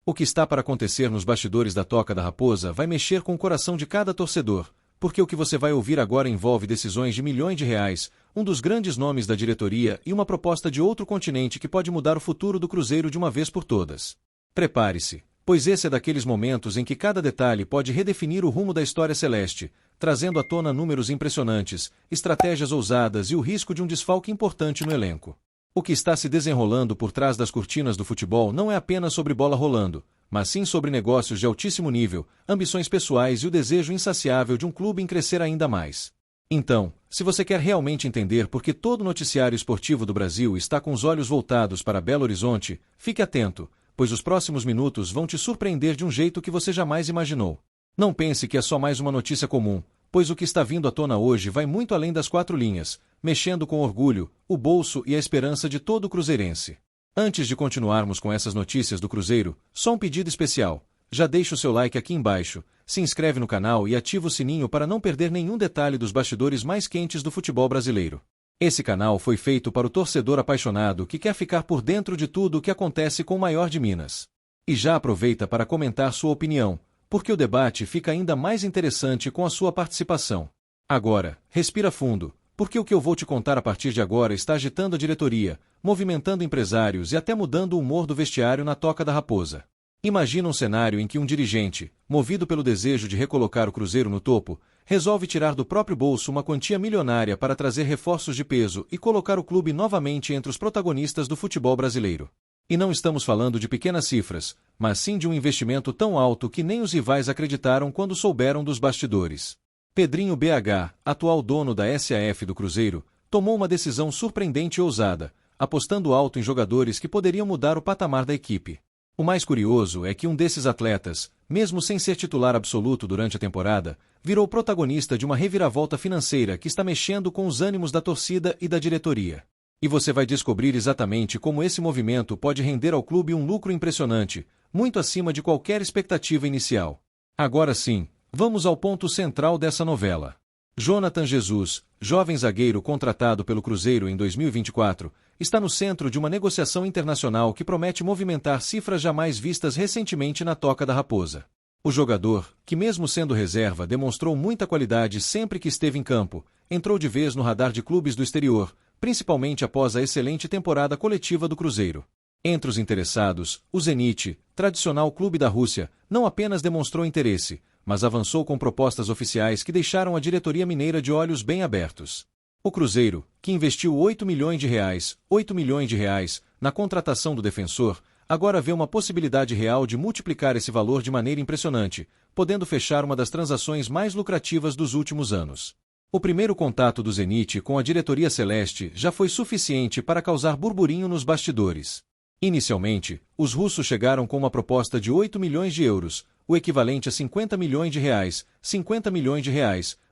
O que está para acontecer nos bastidores da Toca da Raposa vai mexer com o coração de cada torcedor, porque o que você vai ouvir agora envolve decisões de milhões de reais, um dos grandes nomes da diretoria e uma proposta de outro continente que pode mudar o futuro do Cruzeiro de uma vez por todas. Prepare-se, pois esse é daqueles momentos em que cada detalhe pode redefinir o rumo da história celeste, trazendo à tona números impressionantes, estratégias ousadas e o risco de um desfalque importante no elenco. O que está se desenrolando por trás das cortinas do futebol não é apenas sobre bola rolando, mas sim sobre negócios de altíssimo nível, ambições pessoais e o desejo insaciável de um clube em crescer ainda mais. Então, se você quer realmente entender por que todo o noticiário esportivo do Brasil está com os olhos voltados para Belo Horizonte, fique atento, pois os próximos minutos vão te surpreender de um jeito que você jamais imaginou. Não pense que é só mais uma notícia comum, pois o que está vindo à tona hoje vai muito além das quatro linhas, mexendo com o orgulho, o bolso e a esperança de todo cruzeirense. Antes de continuarmos com essas notícias do Cruzeiro, só um pedido especial. Já deixa o seu like aqui embaixo, se inscreve no canal e ativa o sininho para não perder nenhum detalhe dos bastidores mais quentes do futebol brasileiro. Esse canal foi feito para o torcedor apaixonado que quer ficar por dentro de tudo o que acontece com o maior de Minas. E já aproveita para comentar sua opinião, porque o debate fica ainda mais interessante com a sua participação. Agora, respira fundo, porque o que eu vou te contar a partir de agora está agitando a diretoria, movimentando empresários e até mudando o humor do vestiário na Toca da Raposa. Imagina um cenário em que um dirigente, movido pelo desejo de recolocar o Cruzeiro no topo, resolve tirar do próprio bolso uma quantia milionária para trazer reforços de peso e colocar o clube novamente entre os protagonistas do futebol brasileiro. E não estamos falando de pequenas cifras, mas sim de um investimento tão alto que nem os rivais acreditaram quando souberam dos bastidores. Pedrinho BH, atual dono da SAF do Cruzeiro, tomou uma decisão surpreendente e ousada, apostando alto em jogadores que poderiam mudar o patamar da equipe. O mais curioso é que um desses atletas, mesmo sem ser titular absoluto durante a temporada, virou protagonista de uma reviravolta financeira que está mexendo com os ânimos da torcida e da diretoria. E você vai descobrir exatamente como esse movimento pode render ao clube um lucro impressionante, muito acima de qualquer expectativa inicial. Agora sim, vamos ao ponto central dessa novela. Jonathan Jesus, jovem zagueiro contratado pelo Cruzeiro em 2024, está no centro de uma negociação internacional que promete movimentar cifras jamais vistas recentemente na Toca da Raposa. O jogador, que mesmo sendo reserva demonstrou muita qualidade sempre que esteve em campo, entrou de vez no radar de clubes do exterior, principalmente após a excelente temporada coletiva do Cruzeiro. Entre os interessados, o Zenit, tradicional clube da Rússia, não apenas demonstrou interesse, mas avançou com propostas oficiais que deixaram a diretoria mineira de olhos bem abertos. O Cruzeiro, que investiu 8 milhões de reais, na contratação do defensor, agora vê uma possibilidade real de multiplicar esse valor de maneira impressionante, podendo fechar uma das transações mais lucrativas dos últimos anos. O primeiro contato do Zenit com a diretoria celeste já foi suficiente para causar burburinho nos bastidores. Inicialmente, os russos chegaram com uma proposta de 8 milhões de euros, o equivalente a 50 milhões de reais,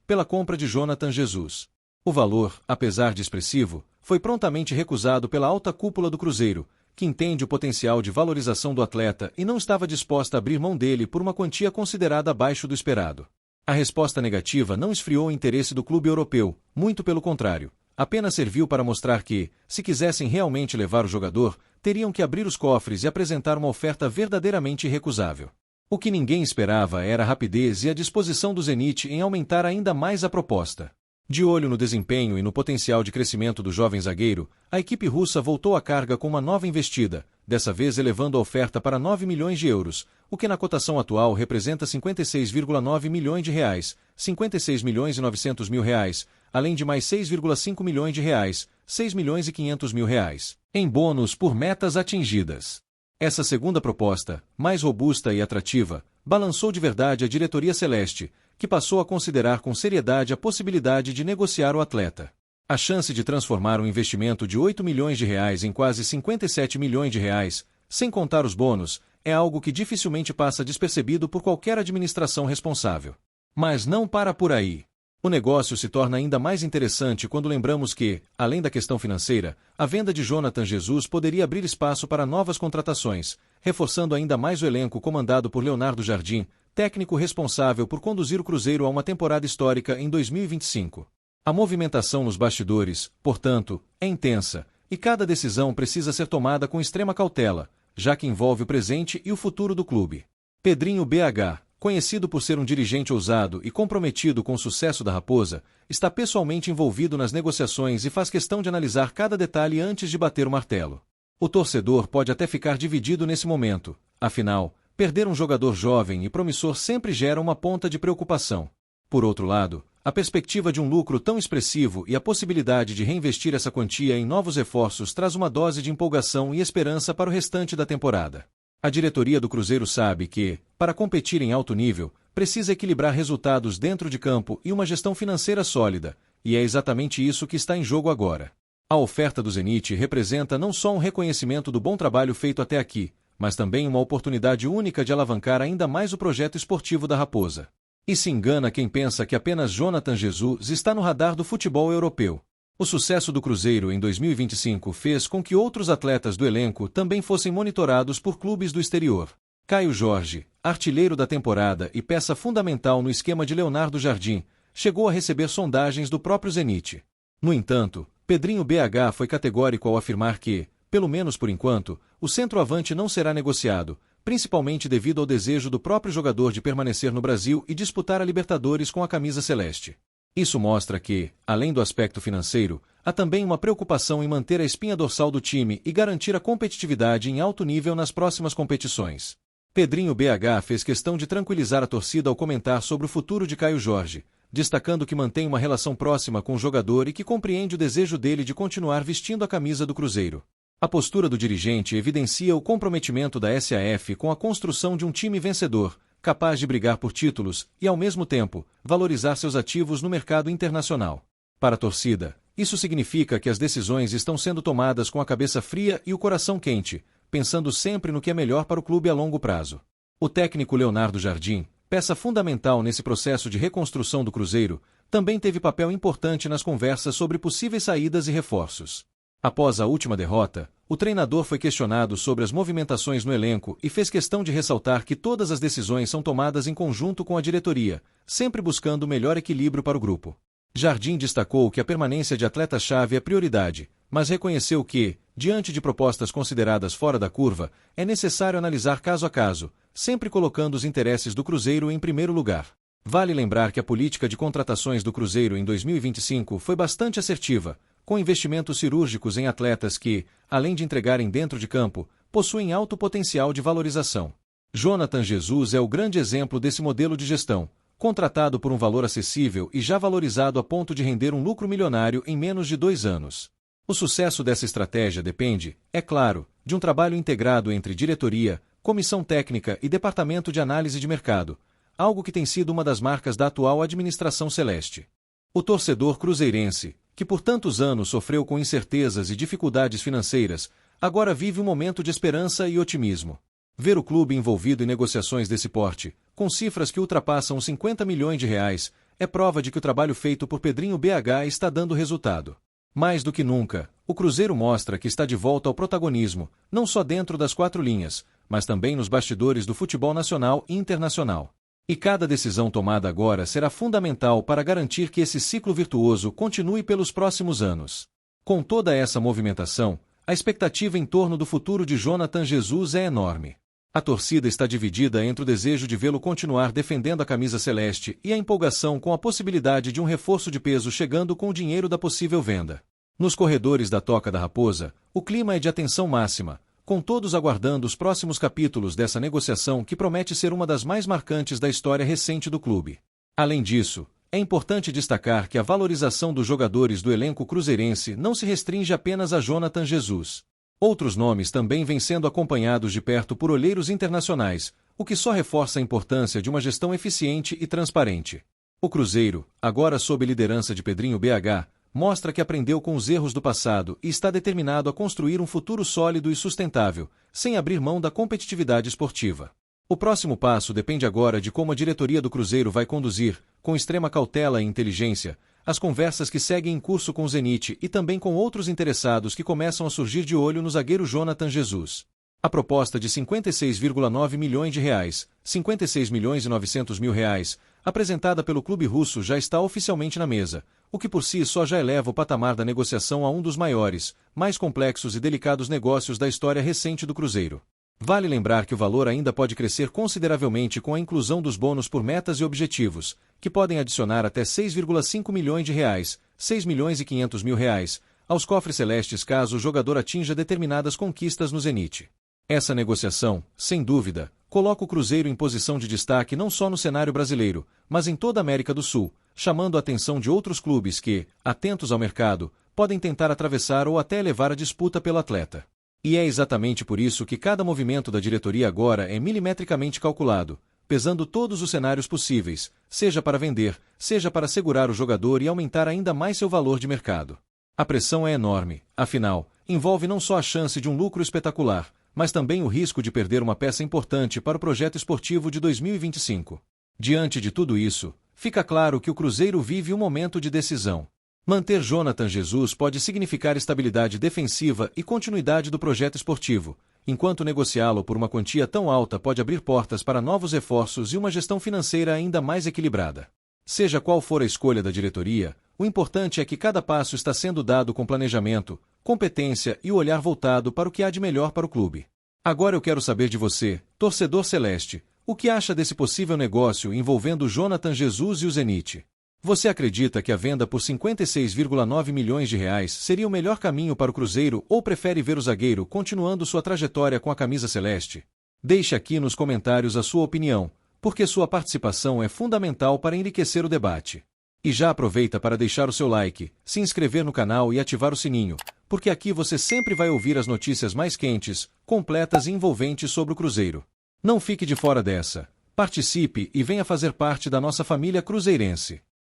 pela compra de Jonathan Jesus. O valor, apesar de expressivo, foi prontamente recusado pela alta cúpula do Cruzeiro, que entende o potencial de valorização do atleta e não estava disposta a abrir mão dele por uma quantia considerada abaixo do esperado. A resposta negativa não esfriou o interesse do clube europeu, muito pelo contrário. Apenas serviu para mostrar que, se quisessem realmente levar o jogador, teriam que abrir os cofres e apresentar uma oferta verdadeiramente irrecusável. O que ninguém esperava era a rapidez e a disposição do Zenit em aumentar ainda mais a proposta. De olho no desempenho e no potencial de crescimento do jovem zagueiro, a equipe russa voltou à carga com uma nova investida, dessa vez elevando a oferta para 9 milhões de euros, o que na cotação atual representa 56,9 milhões de reais, 56 milhões e 900 mil reais, além de mais 6,5 milhões de reais, 6 milhões e 500 mil reais, em bônus por metas atingidas. Essa segunda proposta, mais robusta e atrativa, balançou de verdade a diretoria celeste, que passou a considerar com seriedade a possibilidade de negociar o atleta. A chance de transformar um investimento de 8 milhões de reais em quase 57 milhões de reais, sem contar os bônus, é algo que dificilmente passa despercebido por qualquer administração responsável. Mas não para por aí. O negócio se torna ainda mais interessante quando lembramos que, além da questão financeira, a venda de Jonathan Jesus poderia abrir espaço para novas contratações, reforçando ainda mais o elenco comandado por Leonardo Jardim, técnico responsável por conduzir o Cruzeiro a uma temporada histórica em 2025. A movimentação nos bastidores, portanto, é intensa, e cada decisão precisa ser tomada com extrema cautela, já que envolve o presente e o futuro do clube. Pedrinho BH, conhecido por ser um dirigente ousado e comprometido com o sucesso da Raposa, está pessoalmente envolvido nas negociações e faz questão de analisar cada detalhe antes de bater o martelo. O torcedor pode até ficar dividido nesse momento, afinal, perder um jogador jovem e promissor sempre gera uma ponta de preocupação. Por outro lado, a perspectiva de um lucro tão expressivo e a possibilidade de reinvestir essa quantia em novos reforços traz uma dose de empolgação e esperança para o restante da temporada. A diretoria do Cruzeiro sabe que, para competir em alto nível, precisa equilibrar resultados dentro de campo e uma gestão financeira sólida, e é exatamente isso que está em jogo agora. A oferta do Zenit representa não só um reconhecimento do bom trabalho feito até aqui, mas também uma oportunidade única de alavancar ainda mais o projeto esportivo da Raposa. E se engana quem pensa que apenas Jonathan Jesus está no radar do futebol europeu. O sucesso do Cruzeiro em 2025 fez com que outros atletas do elenco também fossem monitorados por clubes do exterior. Caio Jorge, artilheiro da temporada e peça fundamental no esquema de Leonardo Jardim, chegou a receber sondagens do próprio Zenit. No entanto, Pedrinho BH foi categórico ao afirmar que, pelo menos por enquanto, o centroavante não será negociado, principalmente devido ao desejo do próprio jogador de permanecer no Brasil e disputar a Libertadores com a camisa celeste. Isso mostra que, além do aspecto financeiro, há também uma preocupação em manter a espinha dorsal do time e garantir a competitividade em alto nível nas próximas competições. Pedrinho BH fez questão de tranquilizar a torcida ao comentar sobre o futuro de Caio Jorge, destacando que mantém uma relação próxima com o jogador e que compreende o desejo dele de continuar vestindo a camisa do Cruzeiro. A postura do dirigente evidencia o comprometimento da SAF com a construção de um time vencedor, capaz de brigar por títulos e, ao mesmo tempo, valorizar seus ativos no mercado internacional. Para a torcida, isso significa que as decisões estão sendo tomadas com a cabeça fria e o coração quente, pensando sempre no que é melhor para o clube a longo prazo. O técnico Leonardo Jardim, peça fundamental nesse processo de reconstrução do Cruzeiro, também teve papel importante nas conversas sobre possíveis saídas e reforços. Após a última derrota, o treinador foi questionado sobre as movimentações no elenco e fez questão de ressaltar que todas as decisões são tomadas em conjunto com a diretoria, sempre buscando o melhor equilíbrio para o grupo. Jardim destacou que a permanência de atleta-chave é prioridade, mas reconheceu que, diante de propostas consideradas fora da curva, é necessário analisar caso a caso, sempre colocando os interesses do Cruzeiro em primeiro lugar. Vale lembrar que a política de contratações do Cruzeiro em 2025 foi bastante assertiva, com investimentos cirúrgicos em atletas que, além de entregarem dentro de campo, possuem alto potencial de valorização. Jonathan Jesus é o grande exemplo desse modelo de gestão, contratado por um valor acessível e já valorizado a ponto de render um lucro milionário em menos de 2 anos. O sucesso dessa estratégia depende, é claro, de um trabalho integrado entre diretoria, comissão técnica e departamento de análise de mercado, algo que tem sido uma das marcas da atual administração celeste. O torcedor cruzeirense, que por tantos anos sofreu com incertezas e dificuldades financeiras, agora vive um momento de esperança e otimismo. Ver o clube envolvido em negociações desse porte, com cifras que ultrapassam os 50 milhões de reais, é prova de que o trabalho feito por Pedrinho BH está dando resultado. Mais do que nunca, o Cruzeiro mostra que está de volta ao protagonismo, não só dentro das 4 linhas, mas também nos bastidores do futebol nacional e internacional. E cada decisão tomada agora será fundamental para garantir que esse ciclo virtuoso continue pelos próximos anos. Com toda essa movimentação, a expectativa em torno do futuro de Jonathan Jesus é enorme. A torcida está dividida entre o desejo de vê-lo continuar defendendo a camisa celeste e a empolgação com a possibilidade de um reforço de peso chegando com o dinheiro da possível venda. Nos corredores da Toca da Raposa, o clima é de atenção máxima, com todos aguardando os próximos capítulos dessa negociação que promete ser uma das mais marcantes da história recente do clube. Além disso, é importante destacar que a valorização dos jogadores do elenco cruzeirense não se restringe apenas a Jonathan Jesus. Outros nomes também vêm sendo acompanhados de perto por olheiros internacionais, o que só reforça a importância de uma gestão eficiente e transparente. O Cruzeiro, agora sob liderança de Pedrinho BH, mostra que aprendeu com os erros do passado e está determinado a construir um futuro sólido e sustentável, sem abrir mão da competitividade esportiva. O próximo passo depende agora de como a diretoria do Cruzeiro vai conduzir, com extrema cautela e inteligência, as conversas que seguem em curso com o Zenit e também com outros interessados que começam a surgir de olho no zagueiro Jonathan Jesus. A proposta de 56,9 milhões de reais, 56 milhões e 900 mil reais, apresentada pelo clube russo já está oficialmente na mesa, o que por si só já eleva o patamar da negociação a um dos maiores, mais complexos e delicados negócios da história recente do Cruzeiro. Vale lembrar que o valor ainda pode crescer consideravelmente com a inclusão dos bônus por metas e objetivos, que podem adicionar até 6,5 milhões de reais, 6 milhões e 500 mil reais, aos cofres celestes caso o jogador atinja determinadas conquistas no Zenit. Essa negociação, sem dúvida, coloca o Cruzeiro em posição de destaque não só no cenário brasileiro, mas em toda a América do Sul, chamando a atenção de outros clubes que, atentos ao mercado, podem tentar atravessar ou até elevar a disputa pelo atleta. E é exatamente por isso que cada movimento da diretoria agora é milimetricamente calculado, pesando todos os cenários possíveis, seja para vender, seja para segurar o jogador e aumentar ainda mais seu valor de mercado. A pressão é enorme, afinal, envolve não só a chance de um lucro espetacular, mas também o risco de perder uma peça importante para o projeto esportivo de 2025. Diante de tudo isso, fica claro que o Cruzeiro vive um momento de decisão. Manter Jonathan Jesus pode significar estabilidade defensiva e continuidade do projeto esportivo, enquanto negociá-lo por uma quantia tão alta pode abrir portas para novos reforços e uma gestão financeira ainda mais equilibrada. Seja qual for a escolha da diretoria, o importante é que cada passo está sendo dado com planejamento, competência e o olhar voltado para o que há de melhor para o clube. Agora eu quero saber de você, torcedor celeste, o que acha desse possível negócio envolvendo Jonathan Jesus e o Zenit? Você acredita que a venda por 56,9 milhões de reais seria o melhor caminho para o Cruzeiro ou prefere ver o zagueiro continuando sua trajetória com a camisa celeste? Deixe aqui nos comentários a sua opinião, porque sua participação é fundamental para enriquecer o debate. E já aproveita para deixar o seu like, se inscrever no canal e ativar o sininho, porque aqui você sempre vai ouvir as notícias mais quentes, completas e envolventes sobre o Cruzeiro. Não fique de fora dessa. Participe e venha fazer parte da nossa família cruzeirense.